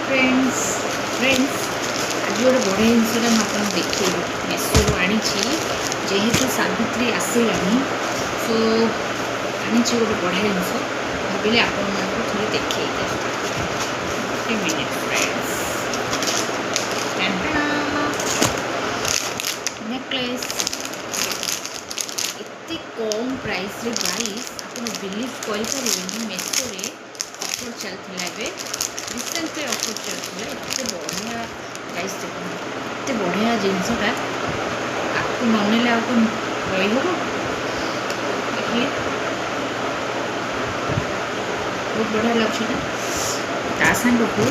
Friends आज गोटे बढ़िया जिनसा मुझे देखी मेसो आनी जेहेतु सावित्री आसलानी सो आनी गोटे बढ़िया जिनस भाविले आपण थे देखे मिनिट फ्रेंड्स नेकलेस एत कम प्राइस रे गाइस आप बिलीव करें मेसो ऑफर चलता है रिसेंटली ऑफर चलता एत बढ़िया गाइस देखते एत बढ़िया जिनसटा आपको ननेले आपको रही हम देखिए बहुत बढ़िया लगे ता सांग को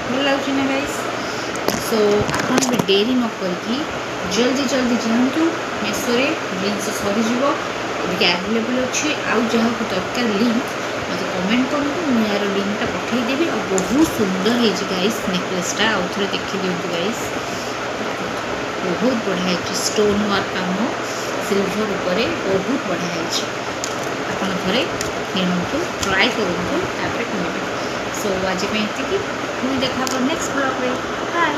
भल लगे ना गाइस सो आप भी डेरी न करके जल्दी जल्दी जातु मेसो जिनस सरीज अवेलेबल अच्छे आउ जहाँ को दरकार लिंक मत कमेंट करूँ मुझे यार लिंकटा पठेदेवी और बहुत सुंदर है गाइस नेकलेसटा आउ थे देखी दिखाँ गाइस बहुत बढ़िया है स्टोन वर्क काम सिल्वर उपर बहुत बढ़िया है आपन थे किणु ट्राए करूँ तापर कहते सो आज ये पुणी देखा नेक्स्ट ब्लॉग रे बाय।